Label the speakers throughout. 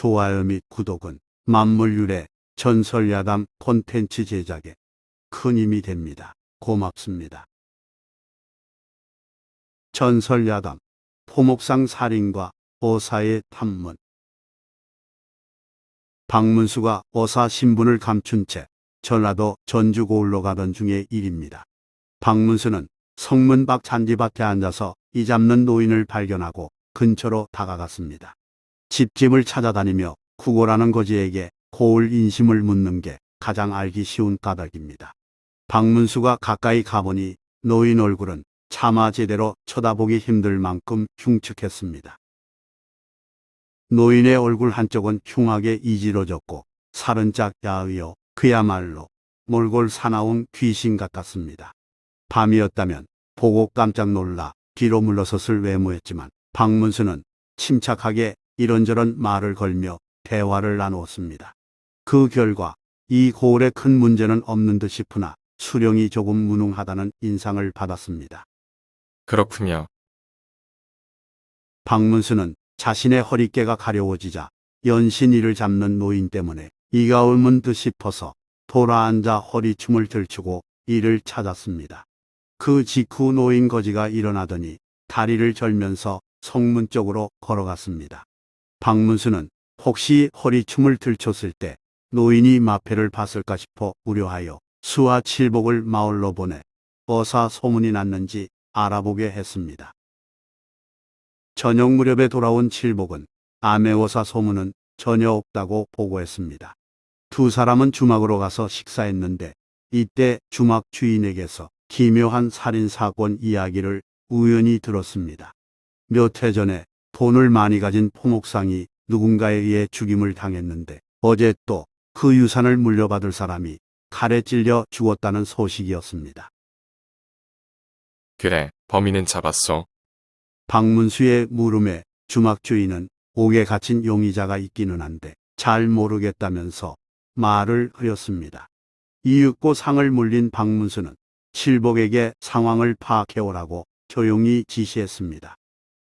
Speaker 1: 좋아요 및 구독은 만물유래 전설야담 콘텐츠 제작에 큰 힘이 됩니다. 고맙습니다. 전설야담 포목상 살인과 어사의 탐문. 박문수가 어사 신분을 감춘 채 전라도 전주 고을로 가던 중의 일입니다. 박문수는 성문 밖 잔디밭에 앉아서 이 잡는 노인을 발견하고 근처로 다가갔습니다. 집집을 찾아다니며 구걸하는 거지에게 고을 인심을 묻는 게 가장 알기 쉬운 까닭입니다. 박문수가 가까이 가보니 노인 얼굴은 차마 제대로 쳐다보기 힘들 만큼 흉측했습니다. 노인의 얼굴 한쪽은 흉하게 이지러졌고 살은 짝 야의어 그야말로 몰골 사나운 귀신 같았습니다. 밤이었다면 보고 깜짝 놀라 뒤로 물러섰을 외모였지만 박문수는 침착하게 이런저런 말을 걸며 대화를 나누었습니다. 그 결과 이 고을에 큰 문제는 없는 듯 싶으나 수령이 조금 무능하다는 인상을 받았습니다.
Speaker 2: 그렇군요.
Speaker 1: 박문수는 자신의 허리깨가 가려워지자 연신 이를 잡는 노인 때문에 이가 옮은 듯 싶어서 돌아앉아 허리춤을 들추고 이를 찾았습니다. 그 직후 노인 거지가 일어나더니 다리를 절면서 성문 쪽으로 걸어갔습니다. 박문수는 혹시 허리춤을 들췄을 때 노인이 마패를 봤을까 싶어 우려하여 수와 칠복을 마을로 보내 어사 소문이 났는지 알아보게 했습니다. 저녁 무렵에 돌아온 칠복은 암해어사 소문은 전혀 없다고 보고했습니다. 두 사람은 주막으로 가서 식사했는데 이때 주막 주인에게서 기묘한 살인사건 이야기를 우연히 들었습니다. 몇 해 전에 돈을 많이 가진 포목상이 누군가에 의해 죽임을 당했는데 어제 또 그 유산을 물려받을 사람이 칼에 찔려 죽었다는 소식이었습니다.
Speaker 2: 그래, 범인은 잡았소.
Speaker 1: 박문수의 물음에 주막 주인은 옥에 갇힌 용의자가 있기는 한데 잘 모르겠다면서 말을 흐렸습니다. 이윽고 상을 물린 박문수는 칠복에게 상황을 파악해오라고 조용히 지시했습니다.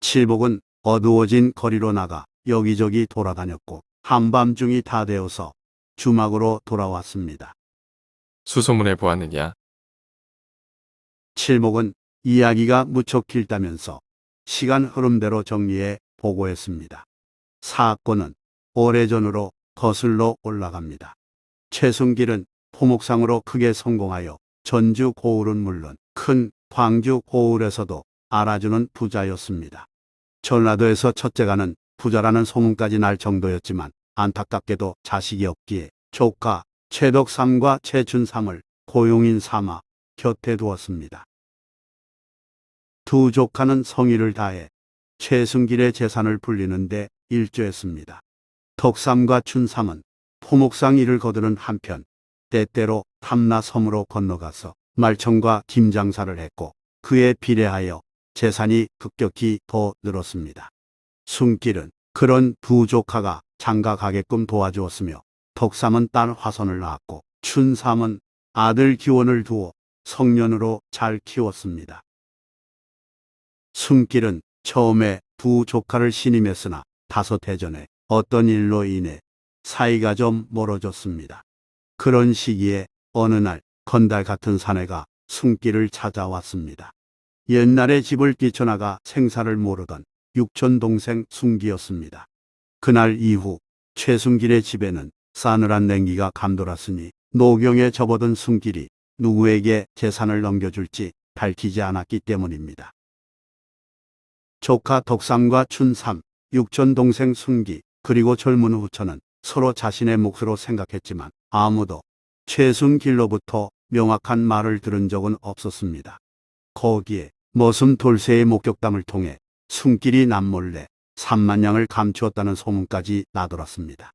Speaker 1: 칠복은 어두워진 거리로 나가 여기저기 돌아다녔고 한밤중이 다 되어서 주막으로 돌아왔습니다.
Speaker 2: 수소문을 보았느냐?
Speaker 1: 칠복은 이야기가 무척 길다면서 시간 흐름대로 정리해 보고했습니다. 사건은 오래전으로 거슬러 올라갑니다. 최순길은 포목상으로 크게 성공하여 전주 고을은 물론 큰 광주 고을에서도 알아주는 부자였습니다. 전라도에서 첫째가는 부자라는 소문까지 날 정도였지만 안타깝게도 자식이 없기에 조카 최덕삼과 최춘삼을 고용인 삼아 곁에 두었습니다. 두 조카는 성의를 다해 최순길의 재산을 불리는데 일조했습니다. 덕삼과 춘삼은 포목상 일을 거두는 한편 때때로 탐나섬으로 건너가서 말청과 김장사를 했고 그에 비례하여 재산이 급격히 더 늘었습니다. 순길은 그런 두 조카가 장가 가게끔 도와주었으며 덕삼은 딸 화선을 낳았고 춘삼은 아들 기원을 두어 성년으로 잘 키웠습니다. 순길은 처음에 두 조카를 신임했으나 다섯 해 전에 어떤 일로 인해 사이가 좀 멀어졌습니다. 그런 시기에 어느 날 건달 같은 사내가 순길을 찾아왔습니다. 옛날에 집을 뛰쳐나가 생사를 모르던 육촌 동생 순기였습니다. 그날 이후 최순길의 집에는 싸늘한 냉기가 감돌았으니 노경에 접어든 순길이 누구에게 재산을 넘겨줄지 밝히지 않았기 때문입니다. 조카 덕삼과 춘삼, 육촌 동생 순기, 그리고 젊은 후처는 서로 자신의 몫으로 생각했지만 아무도 최순길로부터 명확한 말을 들은 적은 없었습니다. 거기에 머슴 돌쇠의 목격담을 통해 순길이 남몰래 3만 양을 감추었다는 소문까지 나돌았습니다.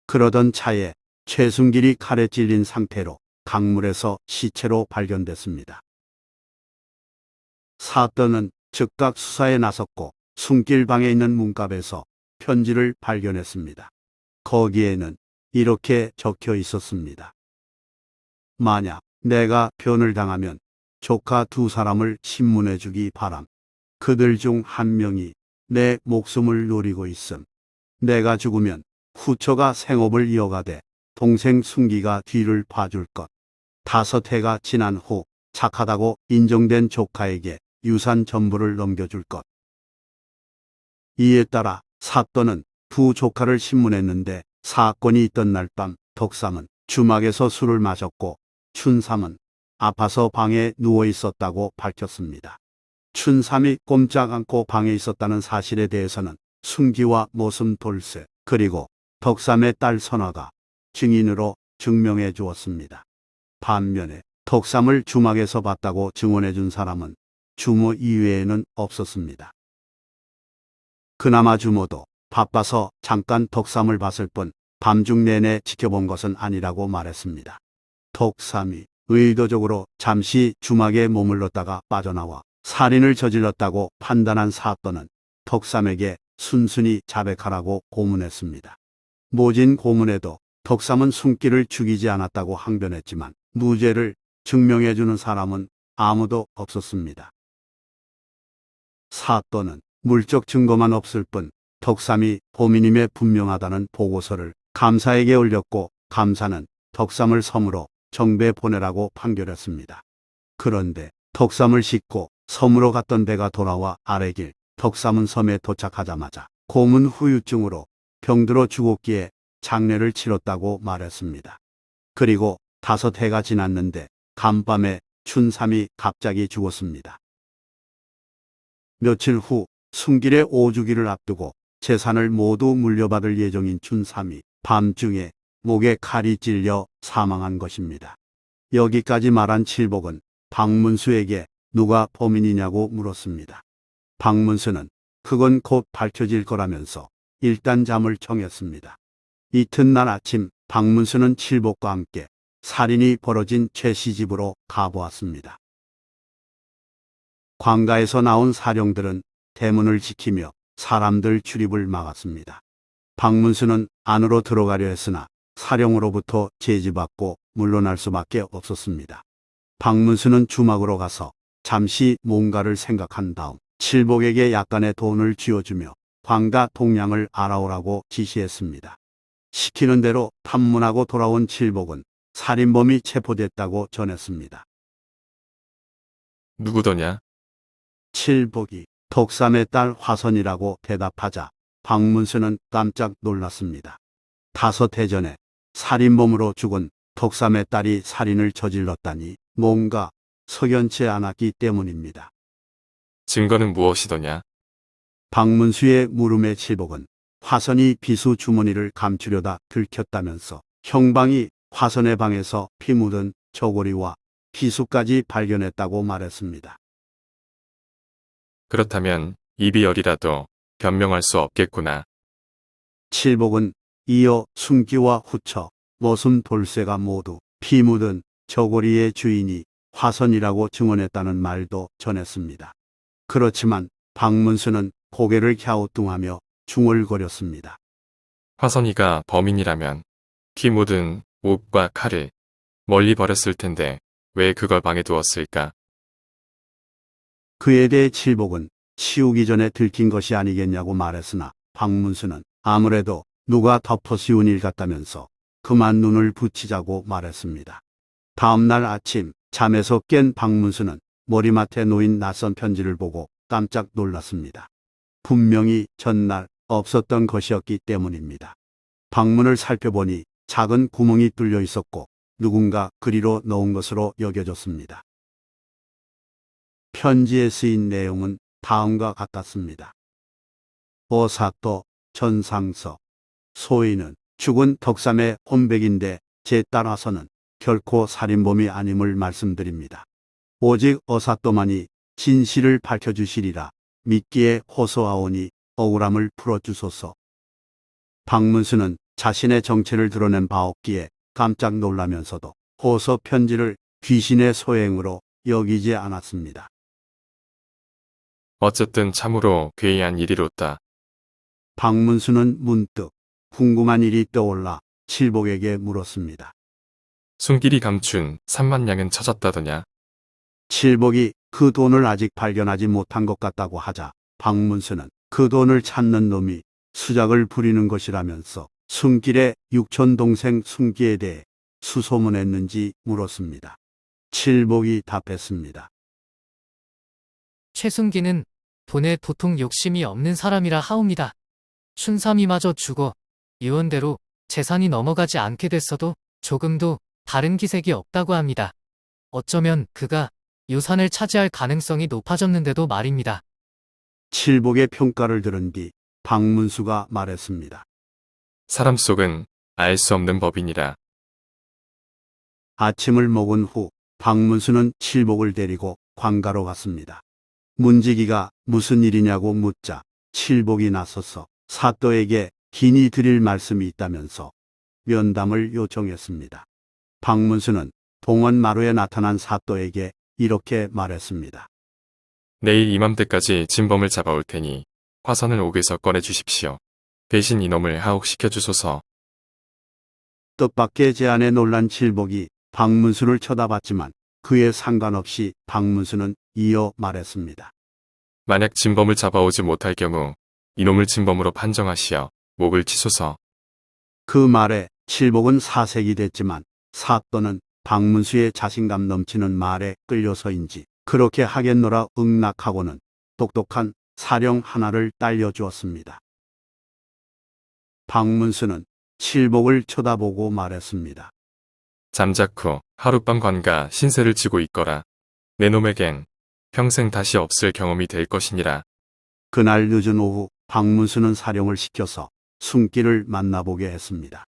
Speaker 1: 그러던 차에 최순길이 칼에 찔린 상태로 강물에서 시체로 발견됐습니다. 사건은 즉각 수사에 나섰고 순길 방에 있는 문갑에서 편지를 발견했습니다. 거기에는 이렇게 적혀 있었습니다. 만약 내가 변을 당하면 조카 두 사람을 신문해 주기 바람. 그들 중 한 명이 내 목숨을 노리고 있음. 내가 죽으면 후처가 생업을 이어가되 동생 순기가 뒤를 봐줄 것. 5해가 지난 후 착하다고 인정된 조카에게 유산 전부를 넘겨줄 것. 이에 따라 사또는 두 조카를 신문했는데 사건이 있던 날 밤 덕삼은 주막에서 술을 마셨고 춘삼은 아파서 방에 누워 있었다고 밝혔습니다. 춘삼이 꼼짝 않고 방에 있었다는 사실에 대해서는 순기와 모슴 돌쇠 그리고 덕삼의 딸 선화가 증인으로 증명해 주었습니다. 반면에 덕삼을 주막에서 봤다고 증언해 준 사람은 주모 이외에는 없었습니다. 그나마 주모도 바빠서 잠깐 덕삼을 봤을 뿐 밤중 내내 지켜본 것은 아니라고 말했습니다. 덕삼이 의도적으로 잠시 주막에 머물렀다가 빠져나와 살인을 저질렀다고 판단한 사또는 덕삼에게 순순히 자백하라고 고문했습니다. 모진 고문에도 덕삼은 순기를 죽이지 않았다고 항변했지만 무죄를 증명해주는 사람은 아무도 없었습니다. 사또는 물적 증거만 없을 뿐 덕삼이 범인임에 분명하다는 보고서를 감사에게 올렸고 감사는 덕삼을 섬으로 정배 보내라고 판결했습니다. 그런데 덕삼을 싣고 섬으로 갔던 배가 돌아와 아래길 덕삼은 섬에 도착하자마자 고문 후유증으로 병들어 죽었기에 장례를 치렀다고 말했습니다. 그리고 5해가 지났는데 간밤에 춘삼이 갑자기 죽었습니다. 며칠 후 순길의 오주기를 앞두고 재산을 모두 물려받을 예정인 춘삼이 밤중에 목에 칼이 찔려 사망한 것입니다. 여기까지 말한 칠복은 박문수에게 누가 범인이냐고 물었습니다. 박문수는 그건 곧 밝혀질 거라면서 일단 잠을 청했습니다. 이튿날 아침 박문수는 칠복과 함께 살인이 벌어진 최 시집으로 가보았습니다. 관가에서 나온 사령들은 대문을 지키며 사람들 출입을 막았습니다. 박문수는 안으로 들어가려 했으나 사령으로부터 제지받고 물러날 수밖에 없었습니다. 박문수는 주막으로 가서 잠시 뭔가를 생각한 다음 칠복에게 약간의 돈을 쥐어주며 관가 동량을 알아오라고 지시했습니다. 시키는 대로 탐문하고 돌아온 칠복은 살인범이 체포됐다고 전했습니다.
Speaker 2: 누구더냐?
Speaker 1: 칠복이 덕삼의 딸 화선이라고 대답하자 박문수는 깜짝 놀랐습니다. 5해 전에 살인범으로 죽은 덕삼의 딸이 살인을 저질렀다니 뭔가 석연치 않았기 때문입니다.
Speaker 2: 증거는 무엇이더냐?
Speaker 1: 박문수의 물음에 칠복은 화선이 비수 주머니를 감추려다 들켰다면서 형방이 화선의 방에서 피 묻은 저고리와 비수까지 발견했다고 말했습니다.
Speaker 2: 그렇다면 이비열이라도 변명할 수 없겠구나.
Speaker 1: 칠복은 이어 순기와 후처, 모슴 돌쇠가 모두 피 묻은 저고리의 주인이 화선이라고 증언했다는 말도 전했습니다. 그렇지만 박문수는 고개를 갸우뚱하며 중얼거렸습니다.
Speaker 2: 화선이가 범인이라면 피 묻은 옷과 칼을 멀리 버렸을 텐데 왜 그걸 방에 두었을까?
Speaker 1: 그에 대해 칠복은 치우기 전에 들킨 것이 아니겠냐고 말했으나 박문수는 아무래도 누가 덮어씌운 일 같다면서 그만 눈을 붙이자고 말했습니다. 다음 날 아침 잠에서 깬 박문수는 머리맡에 놓인 낯선 편지를 보고 깜짝 놀랐습니다. 분명히 전날 없었던 것이었기 때문입니다. 방문을 살펴보니 작은 구멍이 뚫려 있었고 누군가 그리로 넣은 것으로 여겨졌습니다. 편지에 쓰인 내용은 다음과 같았습니다. 어사또 전상서 소인은 죽은 덕삼의 혼백인데 제 딸 화선은 결코 살인범이 아님을 말씀드립니다. 오직 어사또만이 진실을 밝혀주시리라 믿기에 호소하오니 억울함을 풀어주소서. 박문수는 자신의 정체를 드러낸 바 없기에 깜짝 놀라면서도 호소 편지를 귀신의 소행으로 여기지 않았습니다.
Speaker 2: 어쨌든 참으로 괴이한 일이로다.
Speaker 1: 박문수는 문득 궁금한 일이 떠올라 칠복에게 물었습니다.
Speaker 2: 순길이 감춘 3만냥은 찾았다더냐?
Speaker 1: 칠복이 그 돈을 아직 발견하지 못한 것 같다고 하자 박문수는 그 돈을 찾는 놈이 수작을 부리는 것이라면서 순길의 육촌 동생 순기에 대해 수소문했는지 물었습니다. 칠복이 답했습니다.
Speaker 3: 최순기는 돈에 도통 욕심이 없는 사람이라 하옵니다. 춘삼이마저 죽어 유언대로 재산이 넘어가지 않게 됐어도 조금도 다른 기색이 없다고 합니다. 어쩌면 그가 유산을 차지할 가능성이 높아졌는데도 말입니다.
Speaker 1: 칠복의 평가를 들은 뒤 박문수가 말했습니다.
Speaker 2: 사람 속은 알 수 없는 법이니라.
Speaker 1: 아침을 먹은 후 박문수는 칠복을 데리고 관가로 갔습니다. 문지기가 무슨 일이냐고 묻자 칠복이 나서서 사또에게 긴히 드릴 말씀이 있다면서 면담을 요청했습니다. 박문수는 동원 마루에 나타난 사또에게 이렇게 말했습니다.
Speaker 2: 내일 이맘때까지 진범을 잡아올 테니 화선을 옥에서 꺼내 주십시오. 대신 이놈을 하옥시켜 주소서.
Speaker 1: 뜻밖의 제안에 놀란 칠복이 박문수를 쳐다봤지만 그에 상관없이 박문수는 이어 말했습니다.
Speaker 2: 만약 진범을 잡아오지 못할 경우 이놈을 진범으로 판정하시어 목을 치소서.
Speaker 1: 그 말에 칠복은 사색이 됐지만 사또는 박문수의 자신감 넘치는 말에 끌려서인지 그렇게 하겠노라 응낙하고는 똑똑한 사령 하나를 딸려주었습니다. 박문수는 칠복을 쳐다보고 말했습니다.
Speaker 2: 잠자코 하룻밤 관가 신세를 지고 있거라. 내 놈에겐 평생 다시 없을 경험이 될 것이니라.
Speaker 1: 그날 늦은 오후 박문수는 사령을 시켜서 순기를 만나보게 했습니다.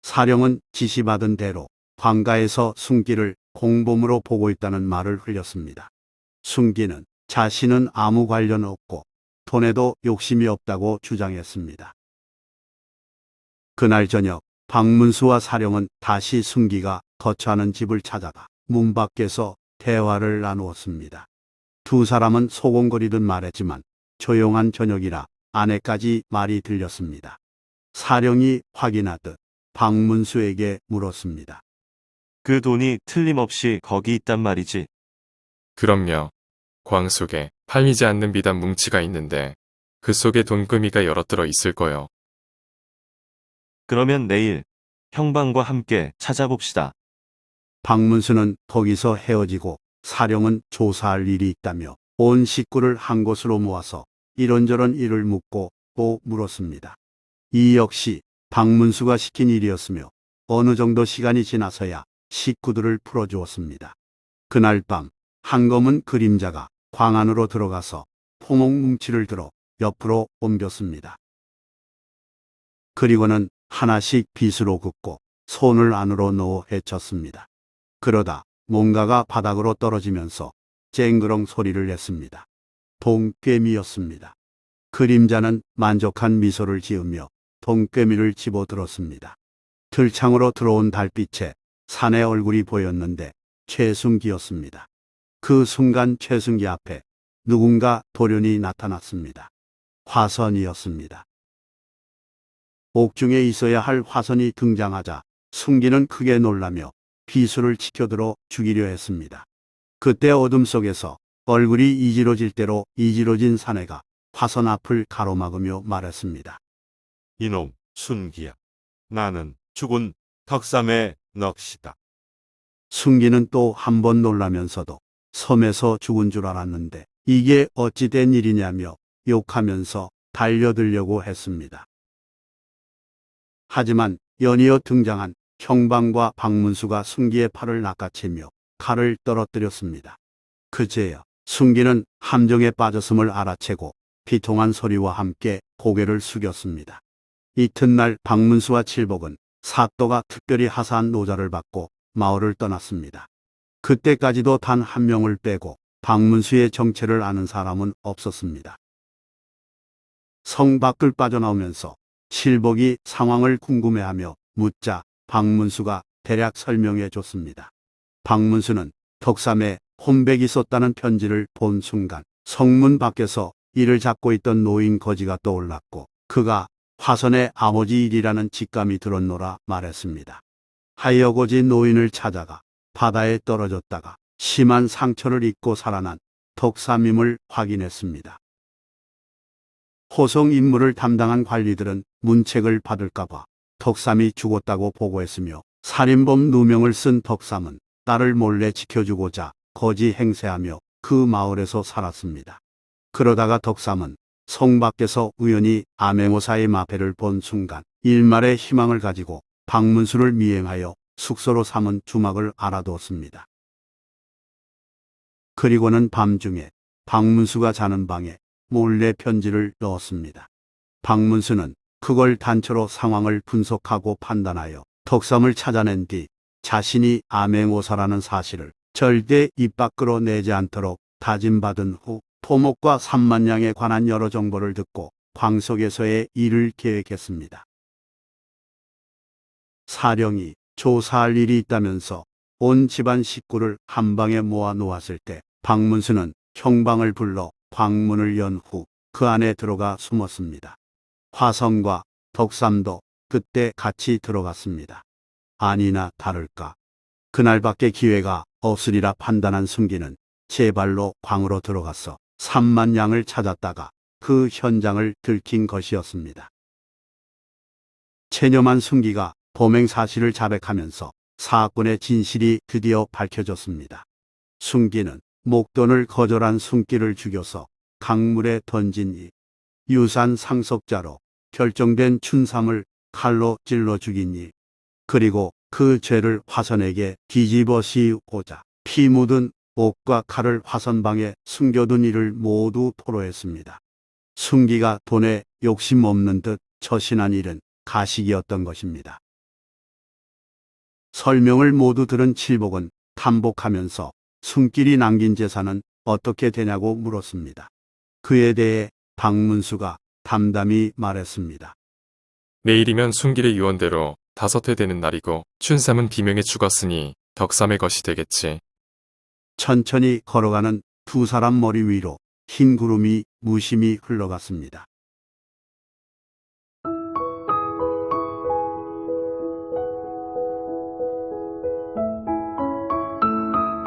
Speaker 1: 사령은 지시받은 대로 관가에서 순기를 공범으로 보고 있다는 말을 흘렸습니다. 순기는 자신은 아무 관련 없고 돈에도 욕심이 없다고 주장했습니다. 그날 저녁 박문수와 사령은 다시 순기가 거처하는 집을 찾아가 문 밖에서 대화를 나누었습니다. 두 사람은 소곤거리듯 말했지만 조용한 저녁이라 아내까지 말이 들렸습니다. 사령이 확인하듯 박문수에게 물었습니다.
Speaker 4: 그 돈이 틀림없이 거기 있단 말이지.
Speaker 2: 그럼요. 광 속에 팔리지 않는 비단 뭉치가 있는데 그 속에 돈꾸미가 여러 들어 있을 거요.
Speaker 4: 그러면 내일 형방과 함께 찾아봅시다.
Speaker 1: 박문수는 거기서 헤어지고 사령은 조사할 일이 있다며 온 식구를 한 곳으로 모아서 이런저런 일을 묻고 또 물었습니다. 이 역시 박문수가 시킨 일이었으며 어느 정도 시간이 지나서야 식구들을 풀어주었습니다. 그날 밤 한검은 그림자가 광 안으로 들어가서 포목뭉치를 들어 옆으로 옮겼습니다. 그리고는 하나씩 빗으로 긋고 손을 안으로 넣어 헤쳤습니다. 그러다 뭔가가 바닥으로 떨어지면서 쨍그렁 소리를 냈습니다. 동꿰미였습니다. 그림자는 만족한 미소를 지으며 동꿰미를 집어들었습니다. 들창으로 들어온 달빛에 산의 얼굴이 보였는데 최순기였습니다. 그 순간 최순기 앞에 누군가 돌연히 나타났습니다. 화선이었습니다. 옥중에 있어야 할 화선이 등장하자 순기는 크게 놀라며 비수를 치켜들어 죽이려 했습니다. 그때 어둠 속에서 얼굴이 이지러질 대로 이지러진 사내가 화선 앞을 가로막으며 말했습니다.
Speaker 5: 이놈 순기야. 나는 죽은 덕삼의 넋이다.
Speaker 1: 순기는 또 한 번 놀라면서도 섬에서 죽은 줄 알았는데 이게 어찌 된 일이냐며 욕하면서 달려들려고 했습니다. 하지만 연이어 등장한 형방과 박문수가 순기의 팔을 낚아채며 칼을 떨어뜨렸습니다. 그제야 순기는 함정에 빠졌음을 알아채고 비통한 소리와 함께 고개를 숙였습니다. 이튿날 박문수와 칠복은 사또가 특별히 하사한 노자를 받고 마을을 떠났습니다. 그때까지도 단 한 명을 빼고 박문수의 정체를 아는 사람은 없었습니다. 성 밖을 빠져나오면서 칠복이 상황을 궁금해하며 묻자 박문수가 대략 설명해 줬습니다. 박문수는 덕삼에 혼백이 썼다는 편지를 본 순간 성문 밖에서 이를 잡고 있던 노인 거지가 떠올랐고 그가 화선의 아버지 일이라는 직감이 들었노라 말했습니다. 하여거지 노인을 찾아가 바다에 떨어졌다가 심한 상처를 입고 살아난 덕삼임을 확인했습니다. 호송 임무를 담당한 관리들은 문책을 받을까봐 덕삼이 죽었다고 보고했으며 살인범 누명을 쓴 덕삼은 딸을 몰래 지켜주고자 거지 행세하며 그 마을에서 살았습니다. 그러다가 덕삼은 성 밖에서 우연히 암행어사의 마패를 본 순간 일말의 희망을 가지고 박문수를 미행하여 숙소로 삼은 주막을 알아두었습니다. 그리고는 밤중에 박문수가 자는 방에 몰래 편지를 넣었습니다. 박문수는 그걸 단초로 상황을 분석하고 판단하여 덕삼을 찾아낸 뒤 자신이 암행어사라는 사실을 절대 입 밖으로 내지 않도록 다짐받은 후 토목과 삼만냥에 관한 여러 정보를 듣고 광석에서의 일을 계획했습니다. 사령이 조사할 일이 있다면서 온 집안 식구를 한 방에 모아 놓았을 때 박문수는 형방을 불러 광문을 연 후 그 안에 들어가 숨었습니다. 화성과 덕삼도 그때 같이 들어갔습니다. 아니나 다를까 그날밖에 기회가 없으리라 판단한 순기는 제 발로 광으로 들어가서 3만냥을 찾았다가 그 현장을 들킨 것이었습니다. 체념한 순기가 범행 사실을 자백하면서 사건의 진실이 드디어 밝혀졌습니다. 순기는 목돈을 거절한 순기를 죽여서 강물에 던진 이 유산 상속자로 결정된 춘삼을 칼로 찔러 죽인 일, 그리고 그 죄를 화선에게 뒤집어 씌우고자 피 묻은 옷과 칼을 화선방에 숨겨둔 일을 모두 토로했습니다. 순기가 돈에 욕심 없는 듯 처신한 일은 가식이었던 것입니다. 설명을 모두 들은 칠복은 탐복하면서 순길이 남긴 재산은 어떻게 되냐고 물었습니다. 그에 대해 박문수가 담담히 말했습니다.
Speaker 2: 내일이면 순길의 유언대로 5회 되는 날이고 춘삼은 비명에 죽었으니 덕삼의 것이 되겠지.
Speaker 1: 천천히 걸어가는 두 사람 머리 위로 흰 구름이 무심히 흘러갔습니다.